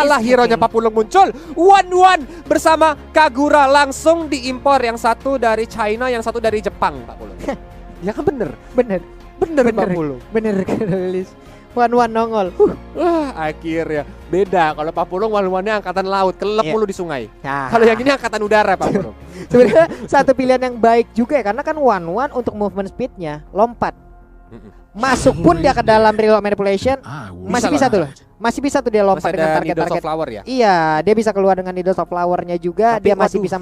salah hero-nya Papulung muncul. 1-1 bersama Kagura langsung diimpor. Yang satu dari China, yang satu dari Jepang, Papulung. Ya kan bener? Bener Papulung. Bener rilis. 1-1 nongol. Akhirnya beda. Kalau Papulung one-one-nya angkatan laut, kelep mulu di sungai. Nah. Kalau yang ini angkatan udara, Papulung. Sebenarnya satu pilihan yang baik juga ya, karena kan 1-1 untuk movement speednya lompat. Masuk pun dia ke dalam real manipulation masih bisa tuh. Masih bisa tuh dia lompat dengan target-target. Iya, dia bisa keluar dengan Needles of Flower-nya juga. Tapi dia masih bisa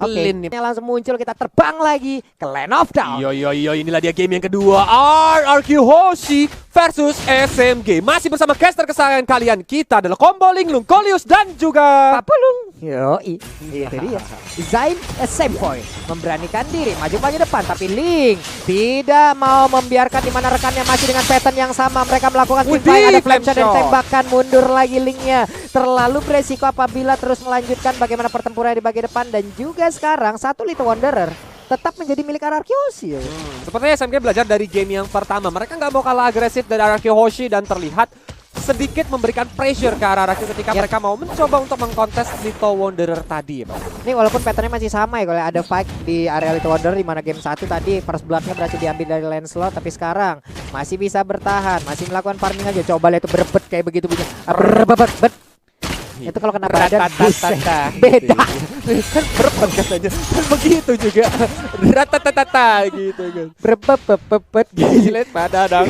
Oke, langsung muncul, kita terbang lagi ke Land of Dawn. Yo, inilah dia game yang kedua. RRQ Hoshi versus SMG. Masih bersama caster kesayangan kalian. Kita adalah Combo Linglung, Coleus dan juga Papulung. Yoi, itu dia. Zain Sempoy memberanikan diri maju paling depan, tapi Ling tidak mau membiarkan di mana rekannya masih dengan pattern yang sama. Mereka melakukan teamfight, ada flame shot dan tembakan, mundur lagi Lingnya. Terlalu beresiko apabila terus melanjutkan bagaimana pertempuran di bagian depan, dan juga sekarang satu Little Wanderer tetap menjadi milik RRQ Hoshi. Sepertinya SMG belajar dari game yang pertama. Mereka nggak mau kalah agresif dari RRQ Hoshi dan terlihat sedikit memberikan pressure ke RRQ ketika mereka mau mencoba untuk mengkontes Little Wanderer tadi, Pak. Ini walaupun patternnya masih sama ya, kalau ada fight di area Little Wanderer di mana game 1 tadi first bloodnya berhasil diambil dari Lancelot, tapi sekarang masih bisa bertahan, masih melakukan farming aja. Coba lihat itu berebet kayak begitu punya. Berebet. Itu kalau kena badan beda. Kan berebet katanya. Kan begitu juga. Ratatata gitu kan. Berebet. Silet padadang.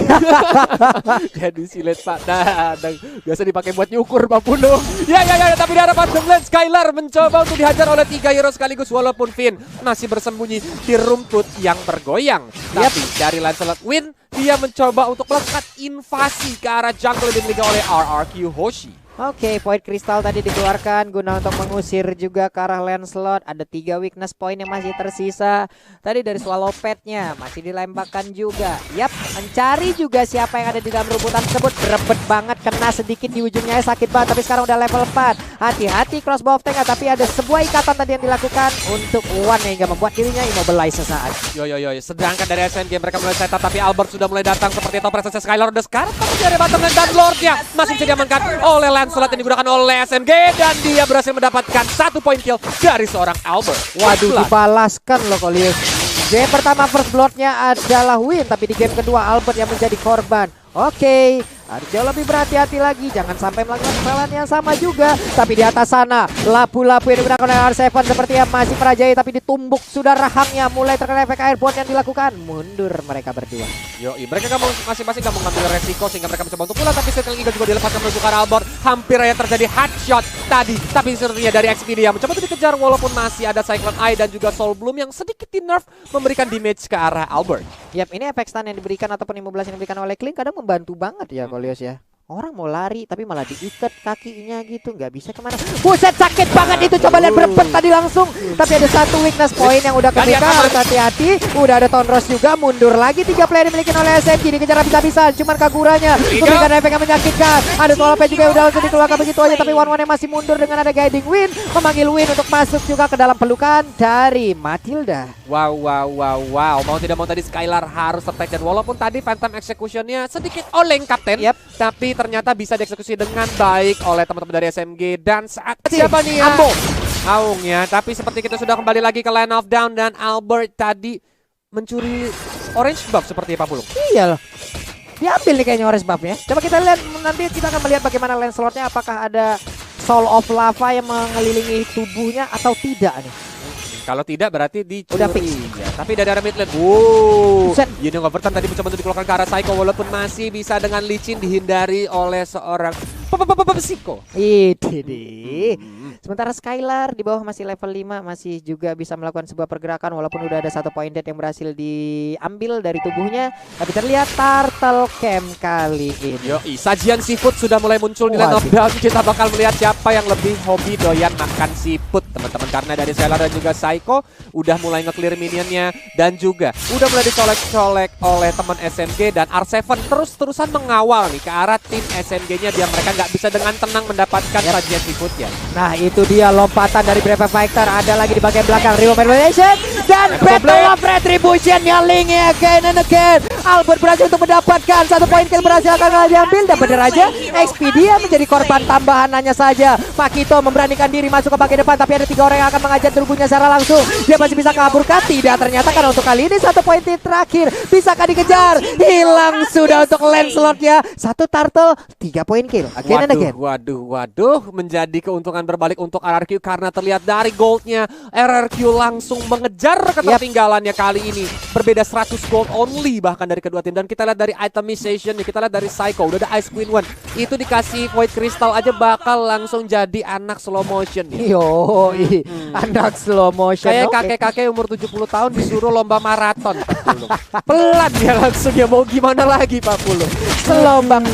Jadi silet padadang. Biasa dipakai buat nyukur Papulung. Ya, tapi di hadapan Gemland Skylar mencoba untuk dihajar oleh 3 hero sekaligus, walaupun Finn masih bersembunyi di rumput yang bergoyang. Tapi dari Lancelot Win, dia mencoba untuk melakukan invasi ke arah jungle yang dimiliki oleh RRQ Hoshi. Oke, point kristal tadi dikeluarkan guna untuk mengusir juga ke arah Lancelot. Ada 3 weakness point yang masih tersisa. Tadi dari Swallow Pet-nya masih dilembakkan juga. Yap, mencari juga siapa yang ada di dalam rumputan tersebut. Berebet banget, kena sedikit di ujungnya, sakit banget. Tapi sekarang udah level 4. Hati-hati crossbow of tank, tapi ada sebuah ikatan tadi yang dilakukan untuk Wan hingga membuat dirinya immobilize sesaat. Yo. Sedangkan dari SMG mereka mulai setup, tapi Albert sudah mulai datang seperti itu. Presence Skylar udah sekarang, tapi dari Bottomland dan Lordnya masih bisa diamankan oleh Lancelot yang digunakan oleh SMG, dan dia berhasil mendapatkan 1 point kill dari seorang Albert. Waduh, dibalaskan loh Coleus. Game pertama first bloodnya adalah Win, tapi di game kedua Albert yang menjadi korban. Oke, harus jauh lebih berhati-hati lagi, jangan sampai melakukan kesalahan yang sama juga. Tapi di atas sana, lapu-lapu yang digunakan oleh R7 sepertinya masih merajai, tapi ditumbuk sudah rahangnya, mulai terkena efek airborne yang dilakukan. Mundur mereka berdua. Mereka masing-masing gak mau ngambil resiko sehingga mereka mencoba untuk pulang, tapi Circle Eagle juga dilepaskan menuju ke Albert. Hampir aja terjadi headshot tadi, tapi sepertinya dari Xperia mencoba untuk dikejar, walaupun masih ada Cyclone Eye dan juga Soul Bloom yang sedikit di nerf memberikan damage ke arah Albert. Yap, ini efek stun yang diberikan ataupun immobilize yang diberikan oleh Kling kadang membantu banget ya Coleus ya. Orang mau lari tapi malah diikat kakinya gitu, nggak bisa kemana. Buset, sakit banget itu, coba lihat berebet tadi langsung. Tapi ada satu weakness point yang udah kebika, harus hati-hati. Udah ada Tonros juga, mundur lagi 3 player dimiliki oleh SMG, dikejar habis-habisan. Cuman Kaguranya memberikan efek yang menyakitkan. Ada Swallow juga udah langsung dikeluarkan begitu aja, tapi One-One masih mundur dengan ada Guiding Wind, memanggil Win untuk masuk juga ke dalam pelukan dari Matilda. Wow. Mau tidak mau tadi Skylar harus tertekan, walaupun tadi Phantom Execution-nya sedikit oleng Kapten. Tapi ternyata bisa dieksekusi dengan baik oleh teman-teman dari SMG. Dan saat siapa nih ya? Aung ya. Tapi seperti kita sudah kembali lagi ke Land of Dawn, dan Albert tadi mencuri orange buff seperti Papulung. Iya loh, diambil nih kayaknya orange buffnya. Coba kita lihat, nanti kita akan melihat bagaimana Lancelotnya, apakah ada Soul of Lava yang mengelilingi tubuhnya atau tidak nih. Kalau tidak berarti dicuri. Udah fix. Ya, tapi dari arah mid lane. Union Overton tadi mencoba untuk dikeluarkan ke arah Psycho, walaupun masih bisa dengan licin dihindari oleh seorang Psycho. Itu deh. Sementara Skylar di bawah masih level 5, masih juga bisa melakukan sebuah pergerakan, walaupun udah ada 1 point dead yang berhasil diambil dari tubuhnya. Tapi terlihat Turtle Camp kali ini. Sajian seafood sudah mulai muncul di Land of Dawn. Kita bakal melihat siapa yang lebih hobi doyan makan seafood, teman-teman. Karena dari Skylar dan juga Psycho udah mulai nge-clear minionnya, dan juga udah mulai dicolek-colek oleh teman SMG, dan R7 terus-terusan mengawal nih ke arah tim SMG-nya biar mereka nggak bisa dengan tenang mendapatkan sajian seafoodnya. Nah, itu dia lompatan dari Brave Fighter. Ada lagi di bagian belakang Real Manipulation dan Battle of Retribution, Ling again and again. Albert berhasil untuk mendapatkan 1 poin kill, berhasil akan diambil. Dan bener aja Expedia menjadi korban tambahan hanya saja. Pakito memberanikan diri masuk ke bagian depan, tapi ada 3 orang yang akan mengajar tubuhnya secara langsung. Dia masih bisa kabur kah? Tidak, ternyata karena untuk kali ini 1 poin terakhir. Bisakah dikejar? Hilang sudah untuk Lancelot-nya. 1 turtle, 3 poin kill. Again and again. Waduh, menjadi keuntungan berbalik untuk RRQ karena terlihat dari goldnya RRQ langsung mengejar ketertinggalannya kali ini. Berbeda 100 gold only bahkan dari kedua tim. Dan kita lihat dari itemization, kita lihat dari Psycho, udah ada Ice Queen One. Itu dikasih Void Crystal aja bakal langsung jadi anak slow motion nih. Anak slow motion. Kayak kakek-kakek umur 70 tahun disuruh lomba maraton. Pelan dia langsung, ya mau gimana lagi Pak Pulung. Selombang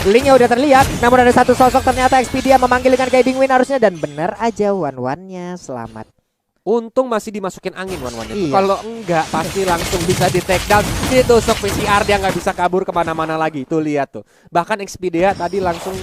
linknya udah terlihat, namun ada satu sosok ternyata Expedia memanggil dengan guiding win harusnya, dan benar aja one-one-nya selamat. Untung masih dimasukin angin one-one-nya. Iya. Kalau enggak pasti langsung bisa di take down, ditusuk PCR, dia nggak bisa kabur kemana-mana lagi. Tuh lihat tuh. Bahkan Expedia tadi langsung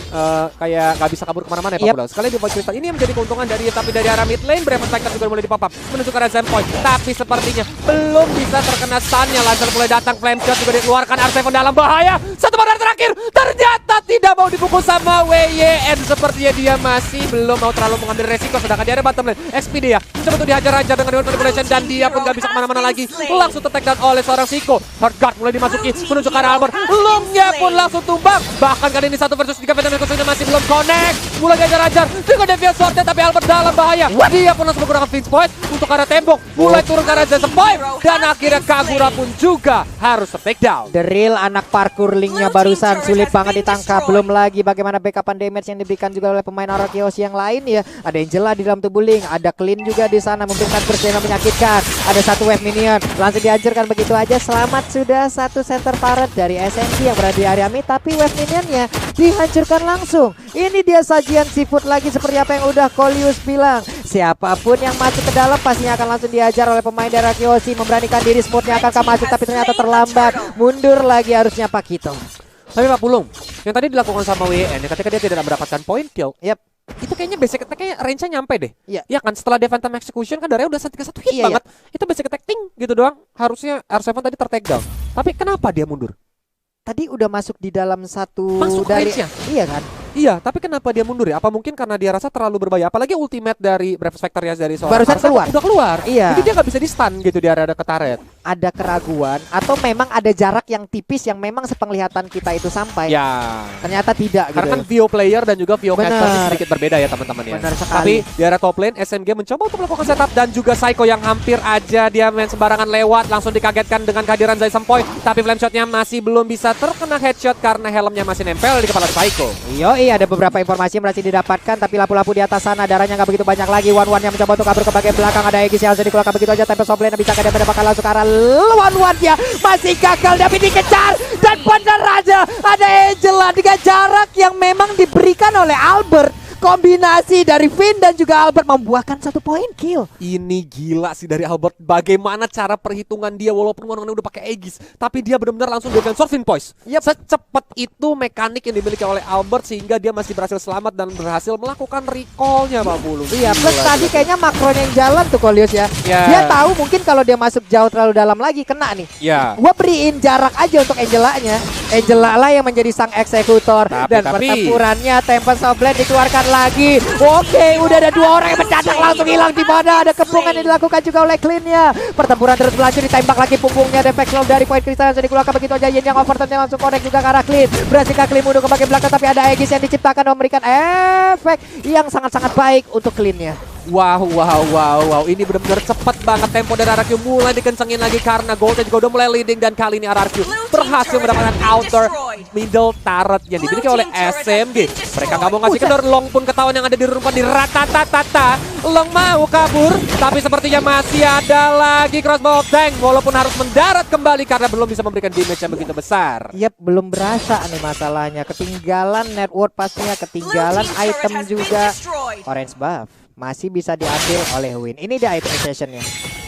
kayak nggak bisa kabur kemana-mana ya Pak Pulau. Sekali di Void Crystal ini yang menjadi keuntungan tapi dari arah mid lane Brave Spectre juga mulai dipop up menuju ke arah Zen Point. Tapi sepertinya belum bisa terkena stun-nya. Lancer mulai datang, Flame Shot juga dikeluarkan, R7 dalam bahaya. Satu badan terakhir ternyata tidak mau dipukul sama WYN. Sepertinya dia masih belum mau terlalu mengambil resiko, sedangkan di area bottom lane Expedia coba dihajar-hajar dengan Reward Manipulation dan dia pun gak bisa kemana-mana lagi. Langsung ter-take down oleh seorang Siko. Heartguard mulai dimasuki menuju ke arah Albert. Lungnya pun langsung tumbang. Bahkan kali ini 1 versus 3 Venom Ecosunya masih belum connect. Mulai dihajar-hajar dengan Deviant Sword, tapi Albert dalam bahaya. Dia pun langsung menggunakan Finch Point untuk arah tembok. Mulai turun ke arah Jason Point. Dan akhirnya Kagura pun juga harus ter-take down. The real anak parkour linknya barusan sulit banget ditangkap. Belum lagi bagaimana backupan damage yang diberikan juga oleh pemain Arakios yang lain ya. Ada Angela di dalam tubuh Link, ada Clean juga di sana memberikan burst yang menyakitkan. Ada 1 wave minion langsung dihancurkan begitu aja. Selamat sudah 1 center turret dari SMG yang berada di area mid, tapi wave minionnya dihancurkan langsung. Ini dia sajian seafood lagi seperti apa yang udah Kolius bilang. Siapapun yang masuk ke dalam pastinya akan langsung dihajar oleh pemain dari Arakios. Memberanikan diri, smoothnya akan masuk tapi ternyata terlambat. Mundur lagi harusnya Pakito. Tapi Pak Pulung, yang tadi dilakukan sama WN ketika dia tidak mendapatkan point kill, itu kayaknya basic attack-nya range-nya nyampe deh. Iya kan, setelah dia Phantom Execution kan darahnya udah 131 hit banget. Itu basic attack ting gitu doang. Harusnya R7 tadi ter-take down. Tapi kenapa dia mundur? Tadi udah masuk di dalam satu masuk dari range-nya. Iya kan? Iya, tapi kenapa dia mundur ya? Apa mungkin karena dia rasa terlalu berbahaya? Apalagi ultimate dari Brave Spectre ya dari seorang barusan keluar. Udah keluar. Iya. Jadi dia nggak bisa di stun gitu di area ke turret. Ada keraguan atau memang ada jarak yang tipis yang memang sepenglihatan kita itu sampai. Ya. Ternyata tidak gitu. Karena kan VO player dan juga VO caster Bener. sedikit berbeda ya teman-teman ya. Benar sekali. Tapi di area top lane SMG mencoba untuk melakukan setup dan juga Psycho yang hampir aja dia main sembarangan lewat langsung dikagetkan dengan kehadiran Zaisam Point. Tapi flame shotnya masih belum bisa terkena headshot karena helmnya masih nempel di kepala Psycho. Iya, ada beberapa informasi yang berhasil didapatkan, tapi lampu-lampu di atas sana darahnya nggak begitu banyak lagi. One yang mencoba untuk kabur ke bagian belakang, ada Aegis yang harus dikeluarkan begitu aja. Tempest of Lane bisa ke depan, bakal langsung ke arah One masih gagal tapi dikejar, dan benar aja ada Angela dengan jarak yang memang diberikan oleh Albert. Kombinasi dari Finn dan juga Albert membuahkan 1 poin kill. Ini gila sih dari Albert. Bagaimana cara perhitungan dia walaupun one-one udah pakai Aegis, tapi dia benar-benar langsung dengan Sword Finn Poise. Secepat itu mekanik yang dimiliki oleh Albert sehingga dia masih berhasil selamat dan berhasil melakukan recall-nya Pak Bulu. Iya, plus tadi kayaknya makronya yang jalan tuh Kolius ya. Ya. Dia tahu mungkin kalau dia masuk jauh terlalu dalam lagi kena nih. Ya. Gua beriin jarak aja untuk Angela-nya. Angela lah yang menjadi sang eksekutor. Dan pertempurannya Tempest of Blade dikeluarkan lagi. Oke, udah ada 2 orang yang mendadak langsung hilang di mana. Ada kepungan yang dilakukan juga oleh Clean-nya. Pertempuran terus berlanjut, ditembak lagi punggungnya. Dan Vexlove dari Void Crystal yang dikeluarkan begitu aja. Yin yang overturn-nya langsung connect juga ke arah Clean. Berhasilkah Clean mundur ke bagian belakang, tapi ada Aegis yang diciptakan memberikan efek yang sangat-sangat baik untuk Clean-nya. Wow. Ini benar-benar cepat banget tempo dari RRQ mulai dikencengin lagi karena Goldnya juga udah mulai leading. Dan kali ini RRQ berhasil mendapatkan outer middle turret yang dimiliki oleh SMG. Mereka nggak mau ngasih kendor, Long pun ketahuan yang ada di rumah di rata-tata. Long mau kabur, tapi sepertinya masih ada lagi crossbow of tank walaupun harus mendarat kembali karena belum bisa memberikan damage yang begitu besar. Yep, belum berasa nih masalahnya. Ketinggalan network pastinya, ketinggalan item juga. Orange buff masih bisa diambil oleh Win. Ini dia itemization-nya.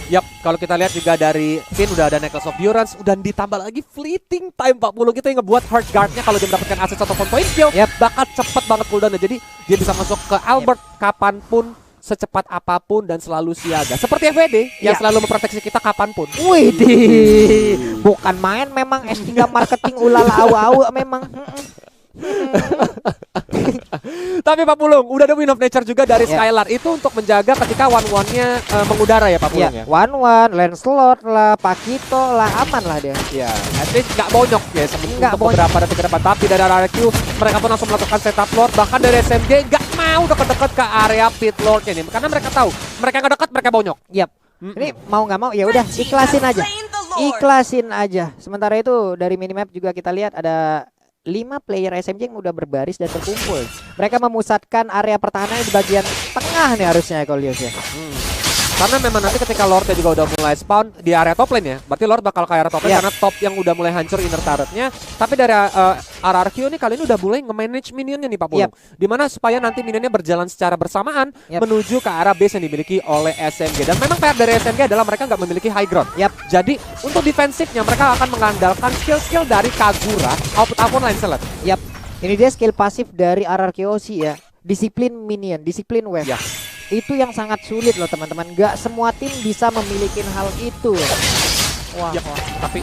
Yap, kalau kita lihat juga dari Finn udah ada Necklace of Durance, udah ditambah lagi fleeting time 40 gitu yang ngebuat Heart Guard-nya kalau dia mendapatkan aset atau point kill, bakal cepet banget cooldown-nya. Jadi dia bisa masuk ke Albert kapanpun secepat apapun dan selalu siaga. Seperti FWD yang selalu memproteksi kita kapanpun. Widih, bukan main memang S3 marketing ulala awu-awu memang. Tapi Pak Pulung, udah ada Win of Nature juga dari Skylar. Itu untuk menjaga ketika one-one-nya mengudara ya Pak Pulung ya. One-one, Lancelot lah, Pakito lah, aman lah dia. Ya, at least nggak bonyok ya untuk beberapa detik ke depan. Tapi dari RRQ mereka pun langsung melakukan setup lord. Bahkan dari SMG nggak mau deket-deket ke area pit lordnya nih, karena mereka tahu mereka nggak dekat mereka bonyok. Yap. Ini mau nggak mau ya udah ikhlasin aja. Ikhlasin aja. Sementara itu dari minimap juga kita lihat ada 5 player SMG yang udah berbaris dan berkumpul. Mereka memusatkan area pertahanan di bagian tengah nih harusnya kalau lihat ya. Karena memang nanti ketika Lordnya juga udah mulai spawn di area top lane ya. Berarti Lord bakal ke area top lane karena top yang udah mulai hancur inner turretnya. Tapi dari RRQ ini kali ini udah mulai nge-manage minionnya nih Pak Pulung. Dimana supaya nanti minionnya berjalan secara bersamaan menuju ke arah base yang dimiliki oleh SMG. Dan memang PR dari SMG adalah mereka nggak memiliki high ground. Jadi untuk defensifnya mereka akan mengandalkan skill-skill dari Kagura ataupun Lancelot. Ini dia skill pasif dari RRQOC ya. Disiplin minion, disiplin wave. Itu yang sangat sulit loh teman-teman. Gak semua tim bisa memiliki hal itu. Wah. Tapi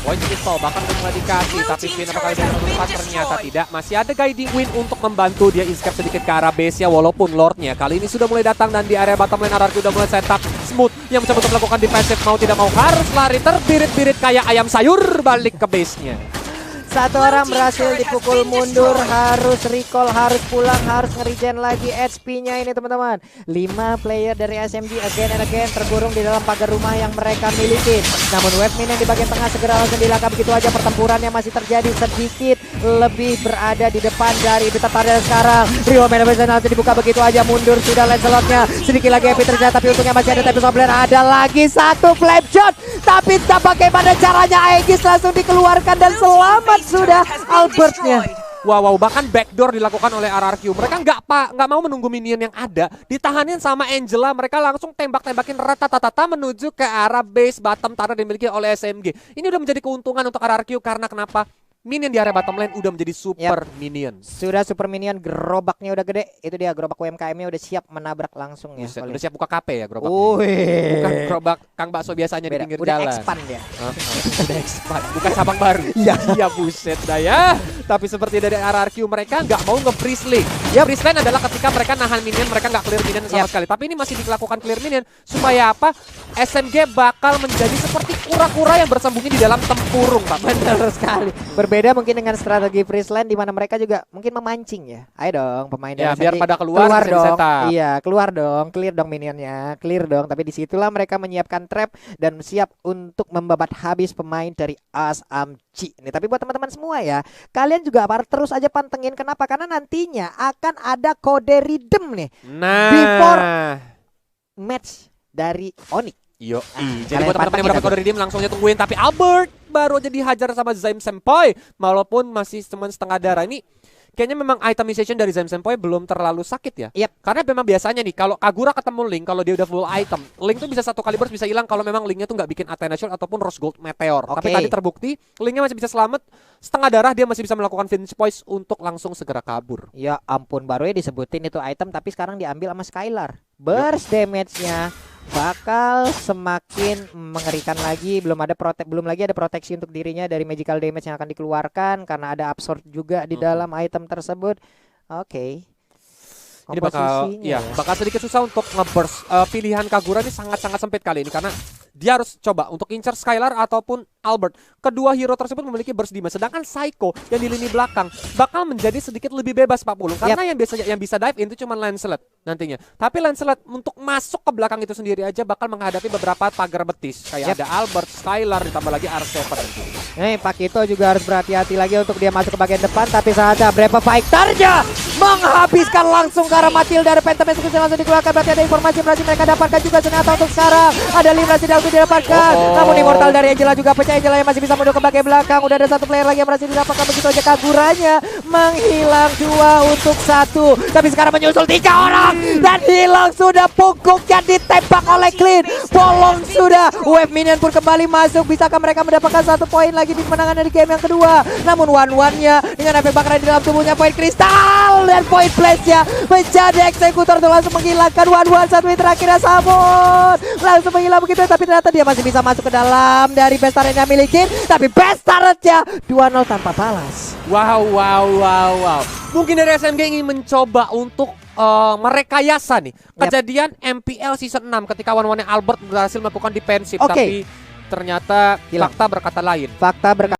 poin pistol bahkan udah mulai dikasih. Tapi Finn apakah bisa menemukan? Ternyata tidak. Masih ada guiding wind untuk membantu dia escape sedikit ke arah base-nya. Walaupun Lordnya kali ini sudah mulai datang. Dan di area bottom lane RRQ udah mulai setup. Smooth yang mencoba untuk melakukan defensive. Mau tidak mau harus lari terbirit-birit kayak ayam sayur balik ke base-nya. Satu orang berhasil dipukul mundur, harus recall, harus pulang, harus nge-regen lagi HP-nya ini teman-teman. 5 player dari SMG again and again terkurung di dalam pagar rumah yang mereka miliki. Namun Webmin yang di bagian tengah segera langsung dilangkap begitu aja. Pertempurannya masih terjadi, sedikit lebih berada di depan dari Betatar sekarang. Rio Mendoza nanti dibuka begitu aja, mundur sudah Lancelotnya. Sedikit lagi HP terjadi tapi untungnya masih ada. Tapi Sobler ada lagi satu flame shot. Tapi tak bagaimana caranya Aegis langsung dikeluarkan dan selamat sudah Albertnya. Wow, bahkan backdoor dilakukan oleh RRQ. Mereka nggak mau menunggu minion yang ada, ditahanin sama Angela. Mereka langsung tembak-tembakin rata-tata menuju ke arah base bottom turret dimiliki oleh SMG. Ini udah menjadi keuntungan untuk RRQ karena kenapa? Minion di area bottom lane udah menjadi super minion. Sudah super minion, gerobaknya udah gede. Itu dia gerobak UMKM-nya udah siap menabrak langsung ya. Udah siap buka KP ya gerobaknya. Bukan gerobak Kang Bakso biasanya di pinggir jalan. Udah expand ya. Udah expand, bukan cabang baru. Iya buset dah ya. Tapi seperti dari RRQ mereka nggak mau nge-freeze lane. Freeze lane adalah ketika mereka nahan minion, mereka nggak clear minion sama sekali. Tapi ini masih dilakukan clear minion supaya apa? SMG bakal menjadi seperti kura-kura yang bersembunyi di dalam tempurung, Pak. Benar sekali. Berbeda mungkin dengan strategi freeze lane di mana mereka juga mungkin memancing ya. Ayo dong pemain dari biar pada keluar dong. Iya, keluar dong, clear dong minionnya, clear dong. Tapi disitulah mereka menyiapkan trap dan siap untuk membabat habis pemain dari ASAMC ini. Tapi buat teman-teman semua ya, kalian juga harus terus aja pantengin. Kenapa? Karena nantinya akan ada kode redeem nih. Before match dari Onyx. Jadi buat teman-teman yang berapa kode redeem langsung aja tungguin. Tapi Albert baru aja dihajar sama Zaim Senpai walaupun masih cuma setengah darah. Ini kayaknya memang itemization dari Zaim Senpai belum terlalu sakit ya. Karena memang biasanya nih kalau Kagura ketemu Link, kalau dia udah full item, Link tuh bisa satu kali burst bisa hilang kalau memang Linknya tuh nggak bikin Athena Shield ataupun Rose Gold Meteor. Tapi tadi terbukti Linknya masih bisa selamat, setengah darah dia masih bisa melakukan finish points untuk langsung segera kabur. Ya ampun, baru ya disebutin itu item tapi sekarang diambil sama Skylar. Burst damage-nya bakal semakin mengerikan lagi. Belum lagi ada proteksi untuk dirinya dari magical damage yang akan dikeluarkan karena ada absorb juga di dalam item tersebut. Ini bakal sedikit susah untuk nge-burst. Pilihan Kagura ini sangat-sangat sempit kali ini karena dia harus coba untuk incar Skylar ataupun Albert. Kedua hero tersebut memiliki burst damage, sedangkan Psycho yang di lini belakang bakal menjadi sedikit lebih bebas Pak Pulung karena yang bisa dive in itu cuma Lancelot nantinya. Tapi Lancelot untuk masuk ke belakang itu sendiri aja bakal menghadapi beberapa pagar betis kayak ada Albert, Skylar ditambah lagi R7. Pakito juga harus berhati-hati lagi untuk dia masuk ke bagian depan. Tapi saatnya Brave Fighter-nya menghabiskan langsung ke arah Matilda. Ada Phantom Execution langsung dikeluarkan. Berarti ada informasi berarti mereka dapatkan juga ternyata untuk sekarang. Ada Limrasi yang didapatkan. Namun Immortal dari Angela juga pecah. Angela yang masih bisa mundur ke bagian belakang. Udah ada satu player lagi yang berhasil didapatkan. Begitu aja Kaguranya menghilang 2 untuk 1. Tapi sekarang menyusul 3 orang. Dan hilang sudah, punggungnya ditembak oleh Clean. Bolong sudah. Wave Minion pun kembali masuk. Bisakah mereka mendapatkan 1 poin lagi? lagi di kemenangan dari game yang kedua. Namun one-one-nya dengan efek bakaran di dalam tubuhnya poin kristal dan poin place-nya menjadi eksekutor untuk langsung menghilangkan one-one. Satu menit terakhirnya Samon langsung menghilang begitu, tapi ternyata dia masih bisa masuk ke dalam dari best turret yang miliki. Tapi best turret-nya 2-0 tanpa balas. Wow. Mungkin dari SMG ingin mencoba untuk merekayasa nih kejadian MPL season 6 ketika one-one Albert berhasil melakukan defensif, tapi ternyata fakta berkata lain. Fakta berkata